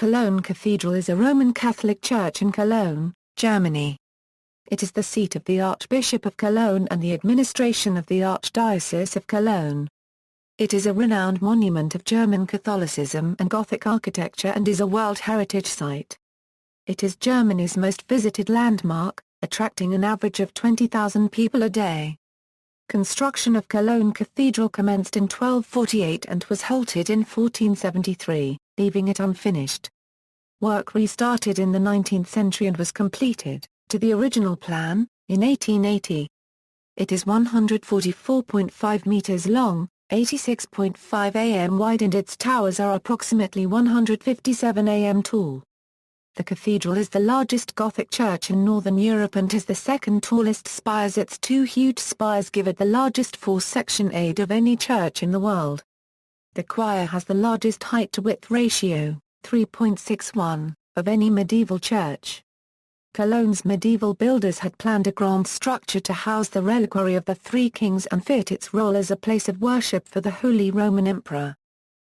Cologne Cathedral is a Roman Catholic church in Cologne, Germany. It is the seat of the Archbishop of Cologne and the administration of the Archdiocese of Cologne. It is a renowned monument of German Catholicism and Gothic architecture and is a World Heritage Site. It is Germany's most visited landmark, attracting an average of 20,000 people a day. Construction of Cologne Cathedral commenced in 1248 and was halted in 1473, leaving it unfinished. Work restarted in the 19th century and was completed, to the original plan, in 1880. It is 144.5 meters long, 86.5 am wide and its towers are approximately 157 am tall. The cathedral is the largest Gothic church in Northern Europe and has the second tallest spires. Its two huge spires give it the largest four-section aid of any church in the world. The choir has the largest height-to-width ratio, 3.61, of any medieval church. Cologne's medieval builders had planned a grand structure to house the reliquary of the three kings and fit its role as a place of worship for the Holy Roman Emperor.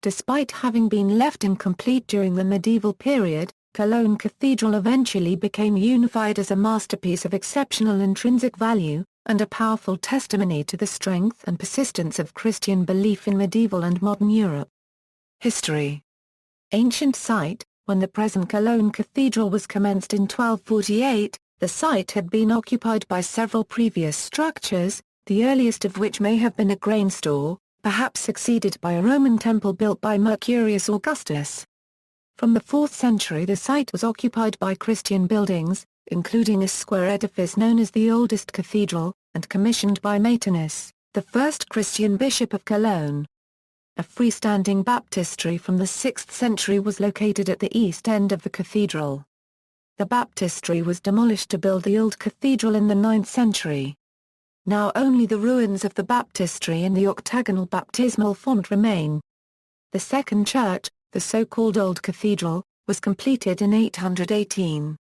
Despite having been left incomplete during the medieval period, Cologne Cathedral eventually became unified as a masterpiece of exceptional intrinsic value, and a powerful testimony to the strength and persistence of Christian belief in medieval and modern Europe. History. Ancient site. When the present Cologne Cathedral was commenced in 1248, the site had been occupied by several previous structures, the earliest of which may have been a grain store, perhaps succeeded by a Roman temple built by Mercurius Augustus. From the 4th century the site was occupied by Christian buildings, including a square edifice known as the oldest cathedral, and commissioned by Petrus, the first Christian bishop of Cologne. A freestanding baptistry from the 6th century was located at the east end of the cathedral. The baptistry was demolished to build the old cathedral in the 9th century. Now only the ruins of the baptistry and the octagonal baptismal font remain. The second church, the so-called Old Cathedral, was completed in 818.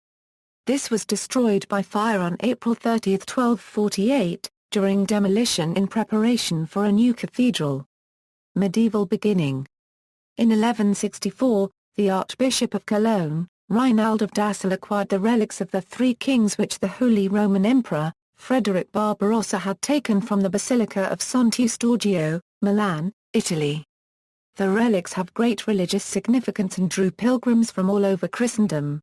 This was destroyed by fire on April 30, 1248, during demolition in preparation for a new cathedral. Medieval beginning. In 1164, the Archbishop of Cologne, Reinald of Dassel, acquired the relics of the three kings which the Holy Roman Emperor, Frederick Barbarossa, had taken from the Basilica of Sant'Eustachio, Milan, Italy. The relics have great religious significance and drew pilgrims from all over Christendom.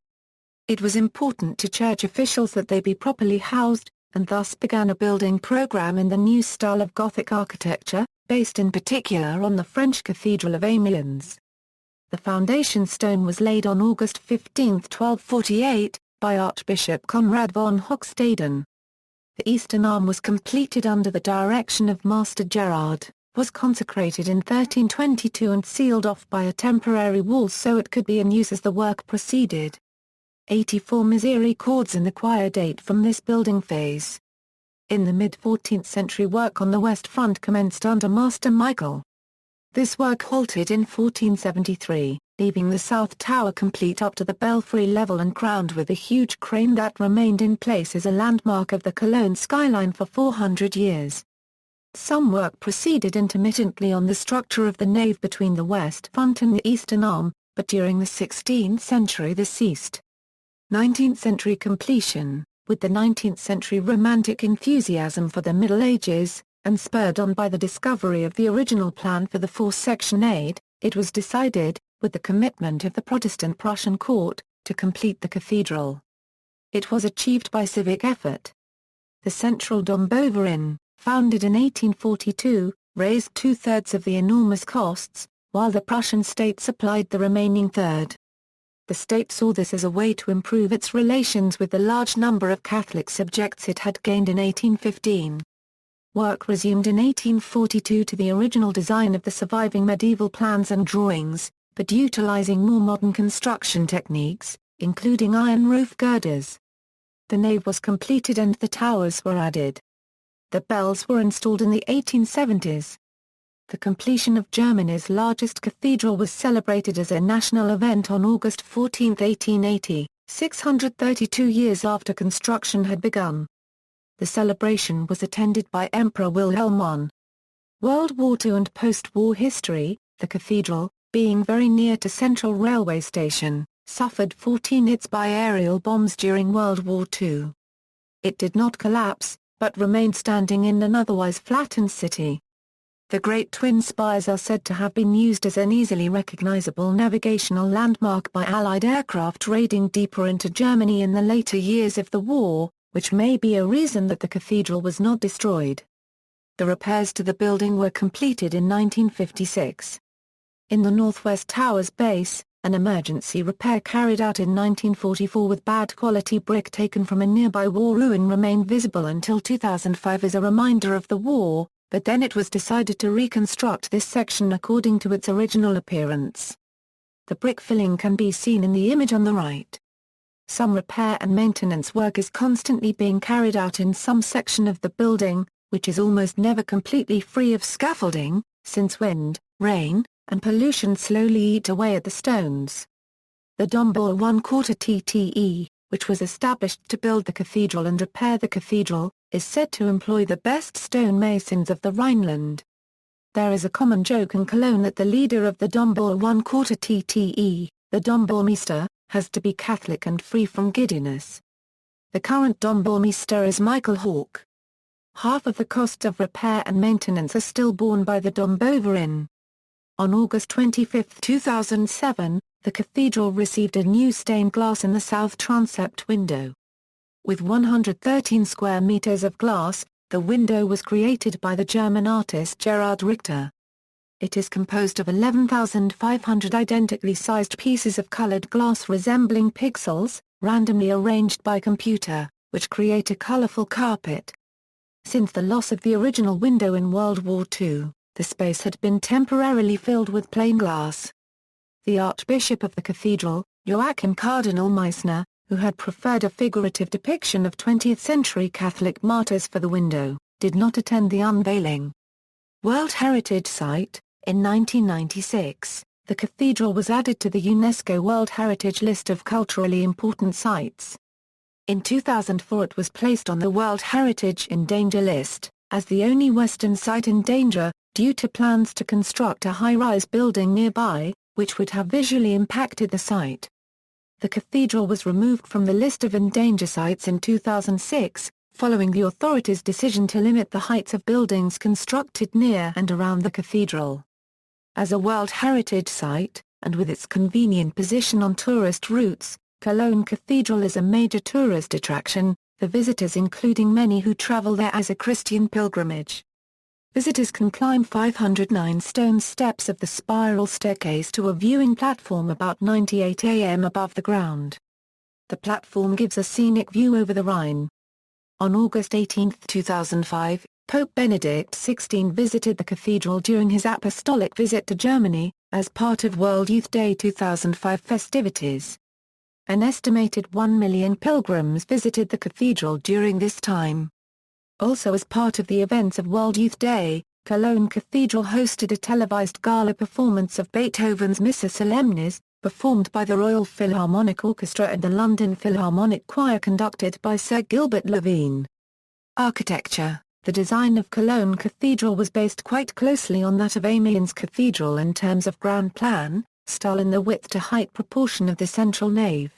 It was important to church officials that they be properly housed, and thus began a building program in the new style of Gothic architecture, based in particular on the French Cathedral of Amiens. The foundation stone was laid on August 15, 1248, by Archbishop Conrad von Hochstaden. The eastern arm was completed under the direction of Master Gerard, was consecrated in 1322 and sealed off by a temporary wall so it could be in use as the work proceeded. 84 misericords in the choir date from this building phase. In the mid-14th century work on the west front commenced under Master Michael. This work halted in 1473, leaving the south tower complete up to the belfry level and crowned with a huge crane that remained in place as a landmark of the Cologne skyline for 400 years. Some work proceeded intermittently on the structure of the nave between the west front and the eastern arm, but during the 16th century this ceased. 19th century completion. With the 19th century romantic enthusiasm for the Middle Ages, and spurred on by the discovery of the original plan for the four-section aid, it was decided, with the commitment of the Protestant Prussian court, to complete the cathedral. It was achieved by civic effort. The central Dom Boverin, founded in 1842, raised two-thirds of the enormous costs, while the Prussian state supplied the remaining third. The state saw this as a way to improve its relations with the large number of Catholic subjects it had gained in 1815. Work resumed in 1842 to the original design of the surviving medieval plans and drawings, but utilizing more modern construction techniques, including iron roof girders. The nave was completed and the towers were added. The bells were installed in the 1870s. The completion of Germany's largest cathedral was celebrated as a national event on August 14, 1880, 632 years after construction had begun. The celebration was attended by Emperor Wilhelm I. World War II and post-war history. The cathedral, being very near to Central Railway Station, suffered 14 hits by aerial bombs during World War II. It did not collapse, but remained standing in an otherwise flattened city. The Great Twin Spires are said to have been used as an easily recognizable navigational landmark by Allied aircraft raiding deeper into Germany in the later years of the war, which may be a reason that the cathedral was not destroyed. The repairs to the building were completed in 1956. In the Northwest Tower's base, an emergency repair carried out in 1944 with bad quality brick taken from a nearby war ruin remained visible until 2005 as a reminder of the war, but then it was decided to reconstruct this section according to its original appearance. The brick filling can be seen in the image on the right. Some repair and maintenance work is constantly being carried out in some section of the building, which is almost never completely free of scaffolding, since wind, rain, and pollution slowly eat away at the stones. The Dombauer 1/4 TTE, which was established to build the cathedral and repair the cathedral, is said to employ the best stonemasons of the Rhineland. There is a common joke in Cologne that the leader of the Dombauer 1/4 TTE, the Dombaumeister, has to be Catholic and free from giddiness. The current Dombaumeister is Michael Hawk. Half of the costs of repair and maintenance are still borne by the Dombauerin. On August 25, 2007, the cathedral received a new stained glass in the south transept window. With 113 square meters of glass, the window was created by the German artist Gerhard Richter. It is composed of 11,500 identically sized pieces of colored glass resembling pixels, randomly arranged by computer, which create a colorful carpet. Since the loss of the original window in World War II, the space had been temporarily filled with plain glass. The Archbishop of the Cathedral, Joachim Cardinal Meissner, who had preferred a figurative depiction of 20th-century Catholic martyrs for the window, did not attend the unveiling. World Heritage Site, in 1996, the cathedral was added to the UNESCO World Heritage List of culturally important sites. In 2004 it was placed on the World Heritage in Danger list, as the only Western site in danger, due to plans to construct a high-rise building nearby, which would have visually impacted the site. The cathedral was removed from the list of endangered sites in 2006, following the authorities' decision to limit the heights of buildings constructed near and around the cathedral. As a World Heritage Site, and with its convenient position on tourist routes, Cologne Cathedral is a major tourist attraction, the visitors including many who travel there as a Christian pilgrimage. Visitors can climb 509 stone steps of the spiral staircase to a viewing platform about 98 am above the ground. The platform gives a scenic view over the Rhine. On August 18, 2005, Pope Benedict XVI visited the cathedral during his apostolic visit to Germany, as part of World Youth Day 2005 festivities. An estimated 1 million pilgrims visited the cathedral during this time. Also as part of the events of World Youth Day, Cologne Cathedral hosted a televised gala performance of Beethoven's Missa Solemnis, performed by the Royal Philharmonic Orchestra and the London Philharmonic Choir conducted by Sir Gilbert Levine. Architecture. The design of Cologne Cathedral was based quite closely on that of Amiens Cathedral in terms of ground plan, style and the width-to-height proportion of the central nave.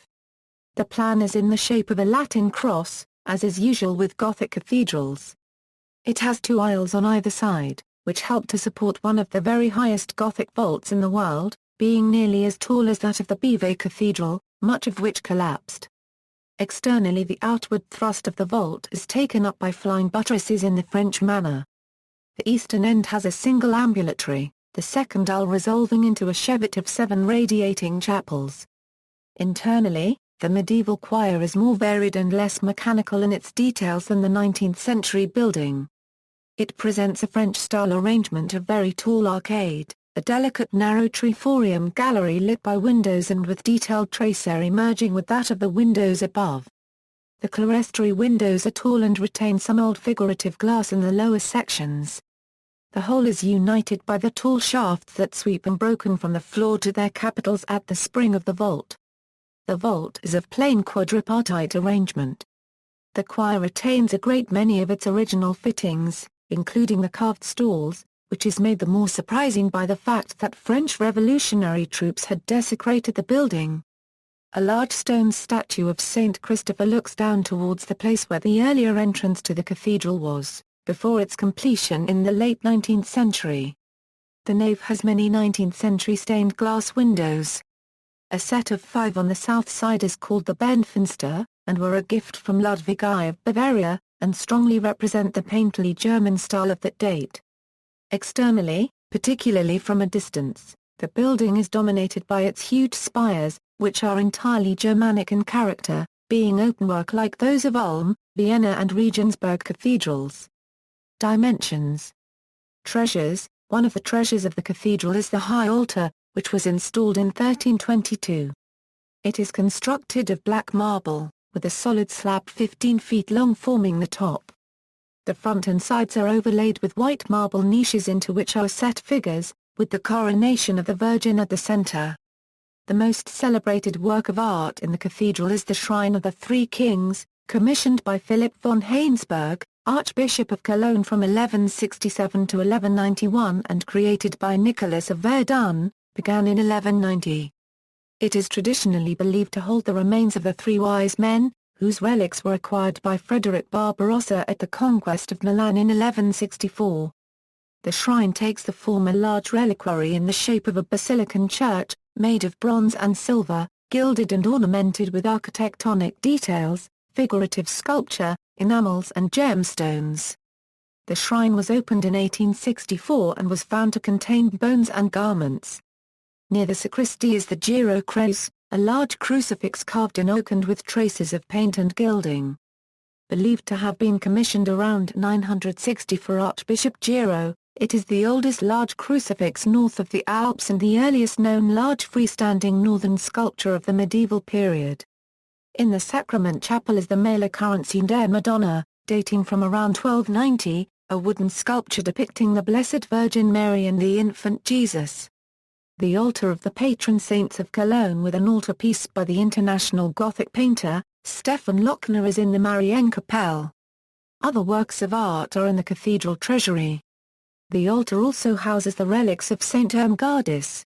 The plan is in the shape of a Latin cross, as is usual with Gothic cathedrals. It has two aisles on either side, which help to support one of the very highest Gothic vaults in the world, being nearly as tall as that of the Beauvais Cathedral, much of which collapsed. Externally the outward thrust of the vault is taken up by flying buttresses in the French manner. The eastern end has a single ambulatory, the second aisle resolving into a chevet of 7 radiating chapels. Internally, the medieval choir is more varied and less mechanical in its details than the 19th-century building. It presents a French-style arrangement of very tall arcade, a delicate narrow triforium gallery lit by windows and with detailed tracery merging with that of the windows above. The clerestory windows are tall and retain some old figurative glass in the lower sections. The whole is united by the tall shafts that sweep unbroken from the floor to their capitals at the spring of the vault. The vault is of plain quadripartite arrangement. The choir retains a great many of its original fittings, including the carved stalls, which is made the more surprising by the fact that French revolutionary troops had desecrated the building. A large stone statue of Saint Christopher looks down towards the place where the earlier entrance to the cathedral was, before its completion in the late 19th century. The nave has many 19th-century stained glass windows. A set of 5 on the south side is called the Benfenster, and were a gift from Ludwig I of Bavaria, and strongly represent the painterly German style of that date. Externally, particularly from a distance, the building is dominated by its huge spires, which are entirely Germanic in character, being openwork like those of Ulm, Vienna and Regensburg cathedrals. Dimensions. Treasures. One of the treasures of the cathedral is the high altar, which was installed in 1322. It is constructed of black marble, with a solid slab 15 feet long forming the top. The front and sides are overlaid with white marble niches into which are set figures, with the coronation of the Virgin at the center. The most celebrated work of art in the cathedral is the Shrine of the Three Kings, commissioned by Philip von Heinsberg, Archbishop of Cologne from 1167 to 1191 and created by Nicholas of Verdun, began in 1190. It is traditionally believed to hold the remains of the three wise men, whose relics were acquired by Frederick Barbarossa at the conquest of Milan in 1164. The shrine takes the form of a large reliquary in the shape of a basilican church, made of bronze and silver, gilded and ornamented with architectonic details, figurative sculpture, enamels and gemstones. The shrine was opened in 1864 and was found to contain bones and garments. Near the sacristy is the Giro Croce, a large crucifix carved in oak and with traces of paint and gilding. Believed to have been commissioned around 960 for Archbishop Giro, it is the oldest large crucifix north of the Alps and the earliest known large freestanding northern sculpture of the medieval period. In the Sacrament Chapel is the Mela Currency Madonna, dating from around 1290, a wooden sculpture depicting the Blessed Virgin Mary and the infant Jesus. The altar of the patron saints of Cologne with an altarpiece by the international Gothic painter, Stefan Lochner is in the Mariae Kapelle. Other works of art are in the cathedral treasury. The altar also houses the relics of Saint Irmgardus.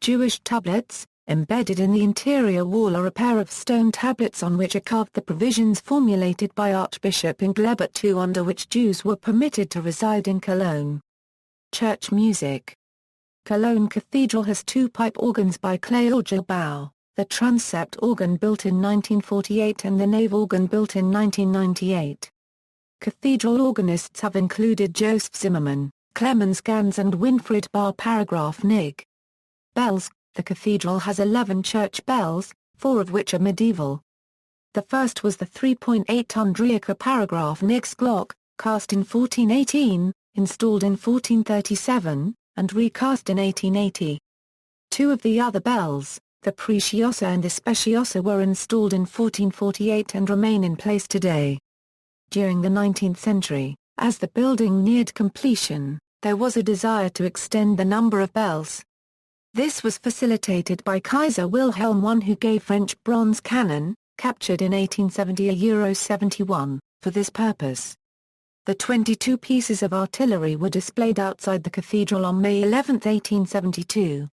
Jewish tablets. Embedded in the interior wall are a pair of stone tablets on which are carved the provisions formulated by Archbishop Inglebert II under which Jews were permitted to reside in Cologne. Church music. Cologne Cathedral has 2 pipe organs by Claude Bau, the transept organ built in 1948 and the nave organ built in 1998. Cathedral organists have included Joseph Zimmermann, Clemens Gans and Winfried Bar. Nig. Bells. The cathedral has 11 church bells, 4 of which are medieval. The first was the 3.8-ton Driecker Nix Glock, cast in 1418, installed in 1437, and recast in 1880. 2 of the other bells, the Preciosa and the Speciosa, were installed in 1448 and remain in place today. During the 19th century, as the building neared completion, there was a desire to extend the number of bells. This was facilitated by Kaiser Wilhelm I, who gave French bronze cannon, captured in 1870 a €71, for this purpose. The 22 pieces of artillery were displayed outside the cathedral on May 11, 1872.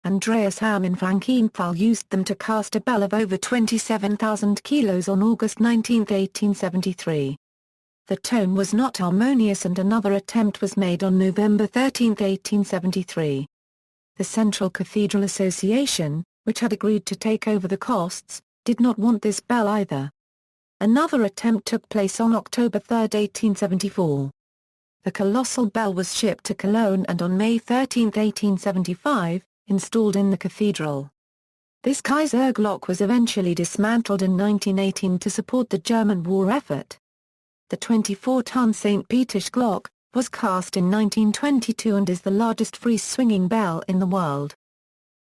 Andreas Hamm in Frankenthal used them to cast a bell of over 27,000 kilos on August 19, 1873. The tone was not harmonious and another attempt was made on November 13, 1873. The Central Cathedral Association, which had agreed to take over the costs, did not want this bell either. Another attempt took place on October 3, 1874. The colossal bell was shipped to Cologne and on May 13, 1875, installed in the cathedral. This Kaiser Glock was eventually dismantled in 1918 to support the German war effort. The 24-ton St. Peter's Glock was cast in 1922 and is the largest free-swinging bell in the world.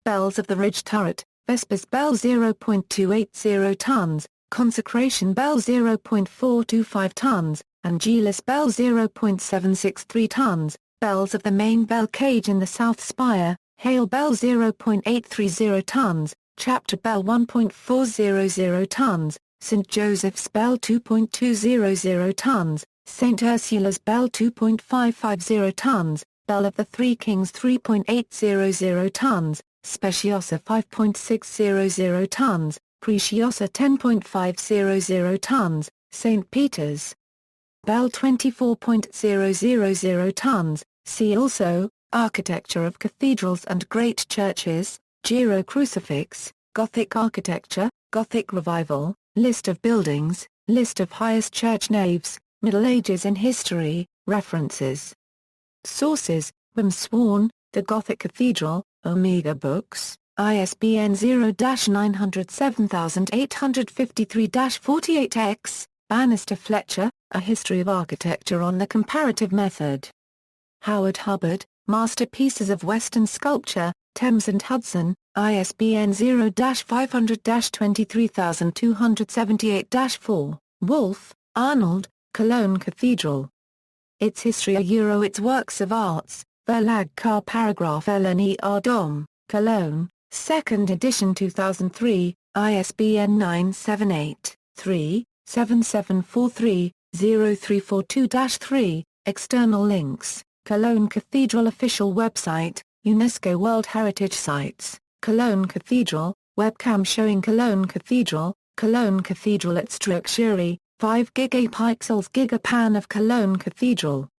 Bells of the Ridge Turret, Vespers Bell 0.280 tons, Consecration Bell 0.425 tons, Angelus Bell 0.763 tons, Bells of the main bell cage in the south spire, Hail Bell 0.830 tons, Chapter Bell 1.400 tons, St. Joseph's Bell 2.200 tons, St. Ursula's Bell 2.550 tons, Bell of the Three Kings 3.800 tons, Speciosa 5.600 tons, Preciosa 10.500 tons, St. Peter's Bell 24.000 tons. See also, Architecture of Cathedrals and Great Churches, Giro Crucifix, Gothic Architecture, Gothic Revival, List of buildings, List of highest church naves, Middle Ages in history, references. Sources: Wim Swan, The Gothic Cathedral, Omega Books, ISBN 0-907853-48-X, Bannister Fletcher, A History of Architecture on the Comparative Method. Howard Hubbard, Masterpieces of Western Sculpture, Thames and Hudson, ISBN 0-500-23278-4, Wolf, Arnold, Cologne Cathedral. Its History Its Works of Arts, Verlag Car Paragraph LNER Dom, Cologne, 2nd edition 2003, ISBN 978-3-7743-0342-3, external links, Cologne Cathedral official website, UNESCO World Heritage Sites, Cologne Cathedral, webcam showing Cologne Cathedral at Structure, 5 gigapixels Gigapan of Cologne Cathedral.